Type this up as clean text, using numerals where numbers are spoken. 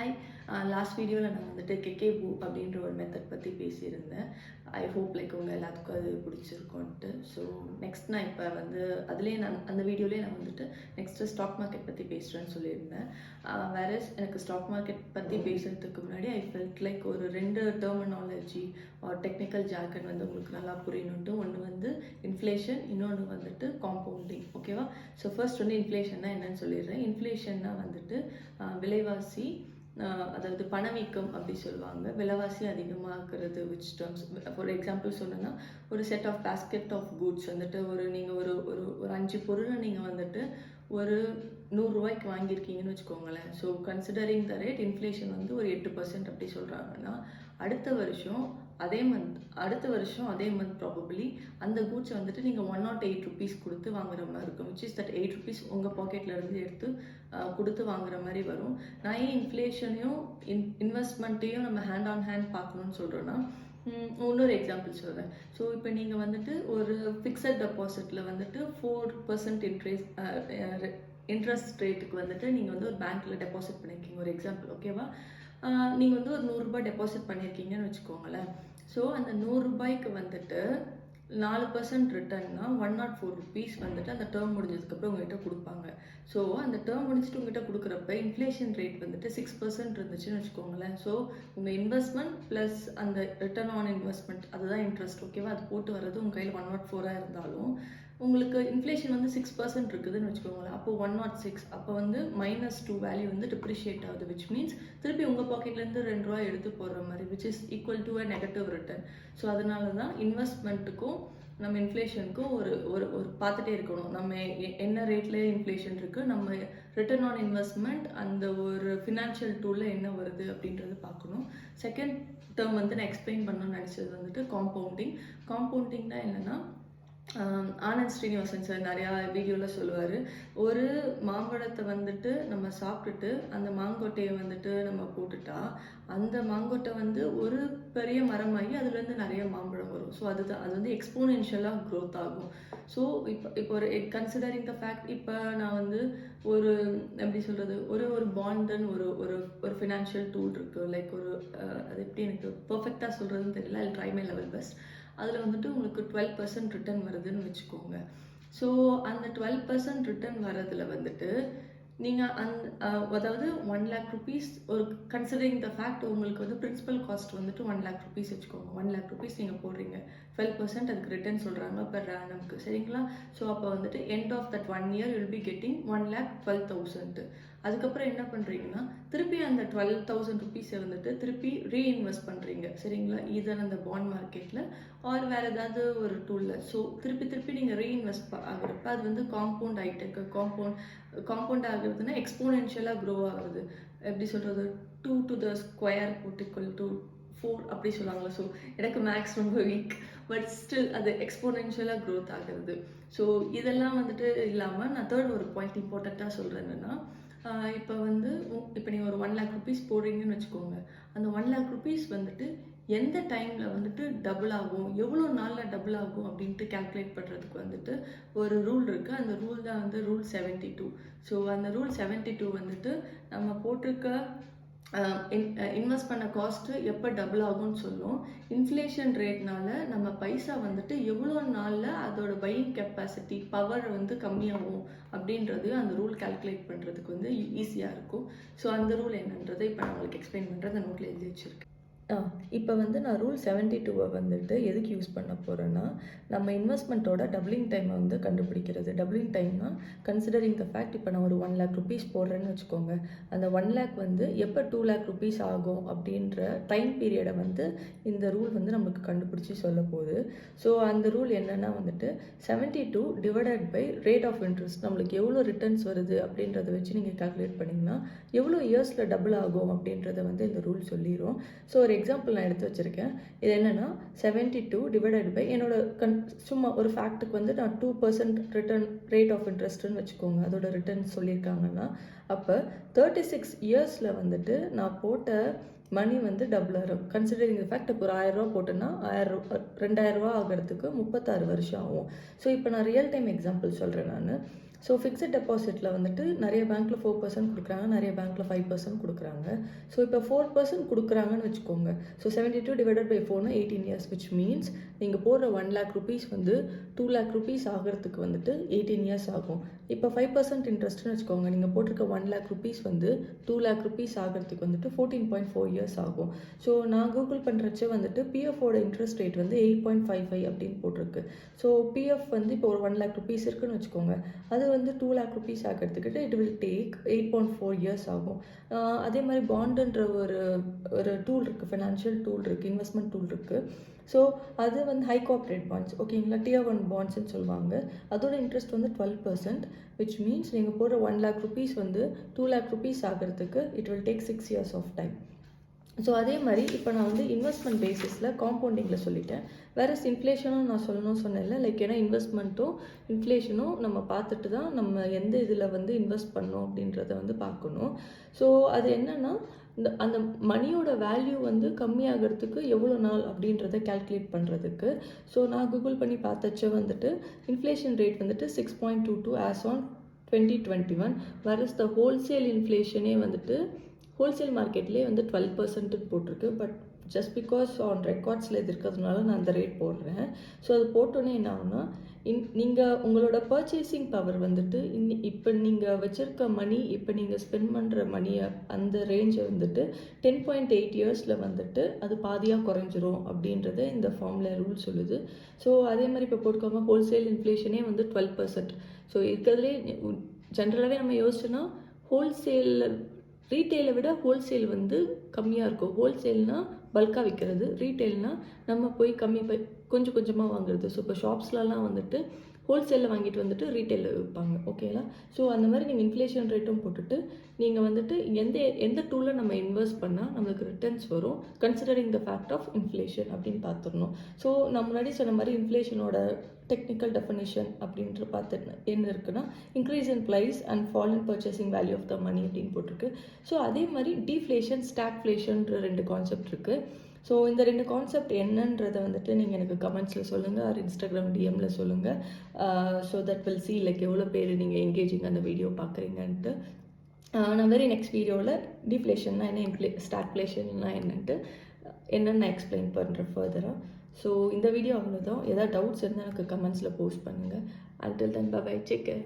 Hi. Last வீடியோவில் நான் வந்துட்டு கெக்கேபூ அப்படின்ற ஒரு மெத்தட் பற்றி பேசியிருந்தேன். ஐ ஹோப் லைக் உங்கள் எல்லாத்துக்கும் அது பிடிச்சிருக்கோன்ட்டு. ஸோ நெக்ஸ்ட் நான் இப்போ வந்து அதுலேயே அந்த வீடியோலேயே நான் வந்துட்டு நெக்ஸ்ட்டு ஸ்டாக் மார்க்கெட் பற்றி பேசுகிறேன்னு சொல்லியிருந்தேன். வேற எனக்கு ஸ்டாக் மார்க்கெட் பற்றி பேசுகிறதுக்கு முன்னாடி ஐ ஃபெல்ட் லைக் ஒரு 2 டெர்மினாலஜி ஆர் டெக்னிக்கல் ஜார்கன் வந்து உங்களுக்கு நல்லா புரியணுன்ட்டு. ஒன்று வந்து இன்ஃப்ளேஷன், இன்னொன்று வந்துட்டு காம்பவுண்டிங். ஓகேவா? ஸோ ஃபர்ஸ்ட் வந்து இன்ஃப்ளேஷன்னா என்னன்னு சொல்லிடுறேன். இன்ஃப்ளேஷன்னா வந்துட்டு விலைவாசி, அதாவது பணவீக்கம் அப்படி சொல்லுவாங்க. விலைவாசி அதிகமாகிறது. விச் டேர்ம்ஸ் ஃபார் எக்ஸாம்பிள் சொன்னோன்னா, ஒரு set of basket of goods வந்துட்டு நீங்கள் ஒரு ஒரு ஒரு 5 பொருளை நீங்கள் வந்துட்டு ஒரு 100 ரூபாய்க்கு வாங்கியிருக்கீங்கன்னு வச்சுக்கோங்களேன். So considering the rate, inflation வந்து ஒரு 8% அப்படி சொல்கிறாங்கன்னா, அடுத்த வருஷம் அதே மந்த் ப்ராபபிளி அந்த கூட்ஸ் வந்துட்டு நீங்கள் 108 rupees கொடுத்து வாங்குற மாதிரி இருக்கும். விச் இஸ் தட் 8 rupees உங்கள் பாக்கெட்லேருந்து எடுத்து கொடுத்து வாங்குற மாதிரி வரும். நான் ஏன் இன்ஃப்ளேஷனையும் இன்வெஸ்ட்மெண்ட்டையும் நம்ம ஹேண்ட் ஆன் ஹேண்ட் பார்க்கணுன்னு சொல்கிறேன்னா, இன்னொரு எக்ஸாம்பிள் சொல்கிறேன். ஸோ இப்போ நீங்கள் வந்துட்டு ஒரு ஃபிக்ஸட் டெபாசிட்டில் வந்துட்டு 4% இன்ட்ரெஸ்ட் ரேட்டுக்கு வந்துட்டு நீங்கள் வந்து ஒரு பேங்க்கில் டெபாசிட் பண்ணியிருக்கீங்க. ஒரு எக்ஸாம்பிள், ஓகேவா? நீங்கள் வந்து ஒரு 100 ரூபாய் டெபாசிட் பண்ணியிருக்கீங்கன்னு வச்சுக்கோங்களேன். ஸோ அந்த 100 ரூபாய்க்கு வந்துட்டு 4% ரிட்டர்ன்னா 104 rupees வந்துட்டு அந்த டேர்ம் முடிஞ்சதுக்கப்புறம் உங்கள்கிட்ட கொடுப்பாங்க. ஸோ அந்த டேர்ம் முடிச்சுட்டு உங்கள்கிட்ட கொடுக்குறப்ப இன்ஃப்ளேஷன் ரேட் வந்துட்டு 6% இருந்துச்சுன்னு வச்சுக்கோங்களேன். ஸோ உங்கள் இன்வெஸ்ட்மெண்ட் ப்ளஸ் அந்த ரிட்டர்ன் ஆன் இன்வெஸ்ட்மெண்ட், அதுதான் இன்ட்ரெஸ்ட், ஓகேவா? அது போட்டு வர்றது உங்கள் கையில் 104 இருந்தாலும் உங்களுக்கு இன்ஃப்ளேஷன் வந்து 6% இருக்குதுன்னு வச்சுக்கோங்களேன். அப்போ 106, அப்போ வந்து -2 வேல்யூ வந்து டிப்ரிஷியேட் ஆகுது. விச் மீன்ஸ் திருப்பி உங்கள் பாக்கெட்லேருந்து 2 ரூபா எடுத்து போடுற மாதிரி, which is equal to a negative return. So அதனால தான் இன்வெஸ்ட்மெண்ட்டுக்கும் நம்ம இன்ஃப்ளேஷனுக்கும் ஒரு ஒரு ஒரு பார்த்துட்டே இருக்கணும். நம்ம என்ன ரேட்டில் இன்ஃப்ளேஷன் இருக்குது, நம்ம ரிட்டர்ன் ஆன் இன்வெஸ்ட்மெண்ட் அந்த ஒரு ஃபினான்ஷியல் டூலில் என்ன வருது அப்படின்றது பார்க்கணும். செகண்ட் டேர்ம் வந்து நான் எக்ஸ்பிளைன் பண்ணணும்னு நினச்சது வந்துட்டு காம்பவுண்டிங். காம்பவுண்டிங்னா என்னென்னா, ஆனந்த் ஸ்ரீனிவாசன் சார் நிறையா வீடியோவில் சொல்லுவார். ஒரு மாம்பழத்தை வந்துட்டு நம்ம சாப்பிட்டுட்டு அந்த மாங்கொட்டையை வந்துட்டு நம்ம போட்டுட்டா அந்த மாங்கொட்டை வந்து ஒரு பெரிய மரமாகி அதுலேருந்து நிறைய மாம்பழம் வரும். ஸோ அது வந்து எக்ஸ்போனென்ஷியலாக க்ரோத் ஆகும். ஸோ இப்போ ஒரு கன்சிடரிங் த ஃபேக்ட், இப்போ நான் வந்து ஒரு எப்படி சொல்கிறது, ஒரு பாண்டுன்னு ஒரு ஃபினான்ஷியல் டூல் இருக்குது. லைக் அது எப்படி எனக்கு பர்ஃபெக்டாக சொல்கிறதுன்னு தெரியல. I try my level best. அதில் வந்துட்டு உங்களுக்கு 12% ரிட்டர்ன் வருதுன்னு வச்சுக்கோங்க. ஸோ அந்த 12% ரிட்டர்ன் வரதில் வந்துட்டு நீங்கள் அதாவது 1 lakh rupees, ஒரு கன்சிடரிங் த ஃபேக்ட் உங்களுக்கு வந்து பிரின்சிபல் காஸ்ட் வந்துட்டு 1 lakh rupees வச்சுக்கோங்க. 1 lakh rupees நீங்கள் போடுறீங்க, 12% அதுக்கு ரிட்டர்ன் சொல்கிறாங்க பெர் ஆனம்க்கு, சரிங்களா? ஸோ அப்போ வந்துட்டு end of that 1 year will be getting 1,12,000. அதுக்கப்புறம் என்ன பண்ணுறீங்கன்னா, திருப்பி அந்த 12,000 rupees வந்துட்டு திருப்பி ரீஇன்வெஸ்ட் பண்ணுறீங்க, சரிங்களா? இதர் அந்த பாண்ட் மார்க்கெட்டில் ஆர் வேறு ஏதாவது ஒரு டூலில். ஸோ திருப்பி நீங்கள் ரீஇன்வெஸ்ட் ஆகிறப்ப அது வந்து காம்பவுண்ட் ஆகிட்டு இருக்கு. காம்பவுண்ட் ஆகுறதுன்னா எக்ஸ்போனென்ஷியலாக க்ரோ ஆகுது. எப்படி சொல்கிறது, 2 to the square = 4 அப்படி சொல்லுவாங்களா? ஸோ எனக்கு மேக்ஸ் ரொம்ப வீக், பட் ஸ்டில் அது எக்ஸ்போனென்ஷியலாக க்ரோத் ஆகுது. ஸோ இதெல்லாம் வந்துட்டு இல்லாமல் நான் தேர்ட் ஒரு பாயிண்ட் இம்பார்ட்டண்ட்டாக சொல்கிறேன். என்னென்னா, இப்போ நீங்கள் ஒரு 1 lakh rupees போடுறீங்கன்னு வச்சுக்கோங்க. அந்த 1 lakh rupees வந்துட்டு எந்த டைமில் வந்துட்டு டபுள் ஆகும், எவ்வளோ நாளில் டபுள் ஆகும் அப்படின்ட்டு கேல்குலேட் பண்ணுறதுக்கு வந்துட்டு ஒரு ரூல் இருக்குது. அந்த ரூல் தான் வந்து ரூல் 72. ஸோ அந்த ரூல் 72 வந்துட்டு நம்ம போட்டிருக்க இன்வெஸ்ட் பண்ண காஸ்ட்டு எப்போ டபுள் ஆகும்னு சொல்லும். இன்ஃப்ளேஷன் ரேட்னால நம்ம பைசா வந்துட்டு எவ்வளோ நாளில் அதோட பையிங் கெப்பாசிட்டி பவர் வந்து கம்மியாகும் அப்படின்றதையும் அந்த ரூல் கால்குலேட் பண்ணுறதுக்கு வந்து ஈஸியாக இருக்கும். ஸோ அந்த ரூல் என்னன்றதை இப்போ நான் உங்களுக்கு எக்ஸ்பிளைன் பண்ணுறேன். அந்த நோட்டில் எழுதி வச்சுருக்கேன். இப்போ வந்து நான் ரூல் 72 வந்துட்டு எதுக்கு யூஸ் பண்ண போகிறேன்னா, நம்ம இன்வெஸ்ட்மெண்ட்டோட டபுளிங் டைமை வந்து கண்டுபிடிக்கிறது. டபுளிங் டைம்னா கன்சிடரிங் த ஃபேக்ட், இப்போ நான் ஒரு 1 lakh rupees போடுறேன்னு வச்சுக்கோங்க. அந்த 1 lakh வந்து எப்போ 2 lakh rupees ஆகும் அப்படின்ற டைம் பீரியடை வந்து இந்த ரூல் வந்து நமக்கு கண்டுபிடிச்சி சொல்ல போகுது. ஸோ அந்த ரூல் என்னென்னா வந்துட்டு 72 divided by rate of interest, நம்மளுக்கு எவ்வளோ ரிட்டர்ன்ஸ் வருது அப்படின்றத வச்சு நீங்கள் கால்குலேட் பண்ணிங்கன்னா எவ்வளோ இயர்ஸில் டபுள் ஆகும் அப்படின்றத வந்து இந்த ரூல் சொல்லிடும். ஸோ ஒரு எக்ஸாம்பிள் நான் எடுத்து வச்சுருக்கேன். இது என்னென்னா 72 டிவைடட் பை என்னோட சும்மா ஒரு ஃபேக்ட்டுக்கு வந்து நான் 2% ரிட்டர்ன் ரேட் ஆஃப் இன்ட்ரெஸ்ட்டுன்னு வச்சுக்கோங்க. அதோட ரிட்டர்ன் சொல்லியிருக்காங்கன்னா, அப்போ 36 இயர்ஸில் வந்துட்டு நான் போட்ட மணி வந்து டபுள் ஆகும். கன்சிடரிங் த ஃபேக்ட், இப்போ ஒரு 1000 ரூபா போட்டேன்னா 2000 ரூபா ஆகிறதுக்கு 36 வருஷம் ஆகும். ஸோ இப்போ நான் ரியல் டைம் எக்ஸாம்பிள் சொல்கிறேன். நான் ஸோ ஃபிக்ஸட் டெபாசிட்டில் வந்துட்டு நிறைய பேங்க்கில் 4% கொடுக்குறாங்க, நிறைய பேங்க்கில் 5% கொடுக்குறாங்க. ஸோ இப்போ 4% கொடுக்குறாங்கன்னு வச்சுக்கோங்க. ஸோ 72 டிவைடட் பை 4னா 18 இயர்ஸ், விச் மீன்ஸ் நீங்கள் போடுற 1 lakh rupees வந்து 2 lakh rupees ஆகிறதுக்கு வந்துட்டு 18 இயர்ஸ் ஆகும். இப்போ 5% இன்ட்ரெஸ்ட்னு வச்சுக்கோங்க, நீங்கள் போட்டிருக்க 1 lakh rupees வந்து 2 lakh rupees ஆகிறதுக்கு வந்துட்டு 14.4 இயர்ஸ் ஆகும். ஸோ நான் கூகுள் பண்ணுறச்ச வந்துட்டு பிஎஃபோட இன்ட்ரெஸ்ட் ரேட் வந்து 8.55 அப்படின்னு போட்டிருக்கு. ஸோ பிஎஃப் வந்து இப்போ ஒரு 1 lakh rupees இருக்குன்னு வச்சுக்கோங்க, அது வந்து 2 lakh rupees ஆகிறதுக்கிட்ட இட் வில் டேக் 8.4 இயர்ஸ் ஆகும். அதே மாதிரி பாண்டுன்ற ஒரு டூல் இருக்குது, ஃபினான்ஷியல் டூல் இருக்குது, இன்வெஸ்ட்மெண்ட் டூல் இருக்குது. ஸோ அது வந்து ஹை கார்பரேட் பாண்ட்ஸ், ஓகேங்களா, Tier 1 பாண்ட்ஸ்ன்னு சொல்லுவாங்க. அதோட இன்ட்ரெஸ்ட் வந்து 12%, விச் மீன்ஸ் நீங்கள் போடுற 1 lakh rupees வந்து 2 lakh rupees ஆகிறதுக்கு it will take 6 years of time. So அதே மாதிரி இப்போ நான் வந்து இன்வெஸ்ட்மெண்ட் பேசிஸில் காம்பவுண்டிங்கில் சொல்லிட்டேன். வேறு இன்ஃப்ளேஷனும் நான் சொல்லணும்னு சொன்னேன்ல, லைக் ஏன்னா இன்வெஸ்ட்மெண்ட்டும் இன்ஃப்ளேஷனும் நம்ம பார்த்துட்டு தான் நம்ம எந்த இதில் வந்து இன்வெஸ்ட் பண்ணோம் அப்படின்றத வந்து பார்க்கணும். ஸோ அது என்னென்னா, அந்த மணியோட வேல்யூ வந்து கம்மியாகிறதுக்கு எவ்வளோ நாள் அப்படின்றத கேல்குலேட் பண்ணுறதுக்கு. ஸோ நான் கூகுள் பண்ணி பார்த்தச்ச வந்துட்டு இன்ஃப்ளேஷன் ரேட் வந்துட்டு 6.22 as on 2021. Whereas the wholesale இன்ஃப்ளேஷனே வந்துட்டு ஹோல்சேல் மார்க்கெட்லேயே வந்து 12% போட்டிருக்கு. பட் ஜஸ்ட் பிகாஸ் ஆன் ரெக்கார்ட்ஸில் இது இருக்கிறதுனால நான் அந்த ரேட் போடுறேன். ஸோ அது போட்டோன்னே என்ன ஆகுனா, நீங்கள் உங்களோட பர்ச்சேசிங் பவர் வந்துட்டு இப்போ நீங்கள் வச்சுருக்க மணி, இப்போ நீங்கள் ஸ்பெண்ட் பண்ணுற மணியை அந்த ரேஞ்சை வந்துட்டு 10.8 இயர்ஸில் வந்துட்டு அது பாதியாக குறைஞ்சிரும் அப்படின்றத இந்த ஃபார்முலா ரூல் சொல்லுது. ஸோ அதே மாதிரி இப்போ போட்டுக்கோங்க, ஹோல்சேல் இன்ஃப்ளேஷனே வந்து 12%. ஸோ இருக்கிறதுலே ஜென்ரலாகவே நம்ம யோசிச்சோன்னா ஹோல்சேல் ரீட்டெயிலை விட ஹோல்சேல் வந்து கம்மியாக இருக்கும். ஹோல்சேல்னால் பல்காக விற்கிறது, ரீட்டெயில்னால் நம்ம போய் கொஞ்சம் கொஞ்சமாக வாங்குறது. ஸோ இப்போ ஷாப்ஸ்லலாம் வந்துட்டு ஹோல்சேலில் வாங்கிட்டு வந்துட்டு ரீட்டெயிலில் விற்பாங்க, ஓகேங்களா. ஸோ அந்த மாதிரி நீங்கள் இன்ஃப்ளேஷன் ரேட்டும் போட்டுட்டு நீங்கள் வந்துட்டு எந்த டூலில் நம்ம இன்வெஸ்ட் பண்ணால் நம்மளுக்கு ரிட்டர்ன்ஸ் வரும் considering the fact of inflation அப்படின்னு பார்த்துடணும். ஸோ நான் முன்னாடி சொன்ன மாதிரி இன்ஃப்ளேஷனோட டெக்னிக்கல் டெஃபினேஷன் அப்படின்ற பார்த்து என்ன இருக்குன்னா, increase in price and fall in purchasing value of the money அப்படின்னு போட்டிருக்கு. ஸோ அதே மாதிரி டீஃப்ளேஷன், ஸ்டாக்ஃப்ளேஷன்ற 2 கான்செப்ட் இருக்குது. ஸோ இந்த 2 கான்செப்ட் என்னன்றதை வந்துட்டு நீங்கள் எனக்கு கமெண்ட்ஸில் சொல்லுங்கள், ஆர் இன்ஸ்டாகிராம் டிஎம்மில் சொல்லுங்கள். So that will see like எவ்வளோ பேர் நீங்கள் எங்கேஜிங் அந்த வீடியோ பார்க்குறீங்கன்ட்டு. நான் நெக்ஸ்ட் வீடியோவில் டீஃப்ளேஷன்னா என்ன, ஸ்டாக்ஃப்ளேஷன்னா என்னன்னு நான் எக்ஸ்பிளைன் பண்ணுறேன் ஃபர்தராக. ஸோ இந்த வீடியோ அவ்வளோதான். ஏதாவது டவுட்ஸ் இருந்தால் எனக்கு கமெண்ட்ஸில் போஸ்ட் பண்ணுங்கள். Until then bye, take care.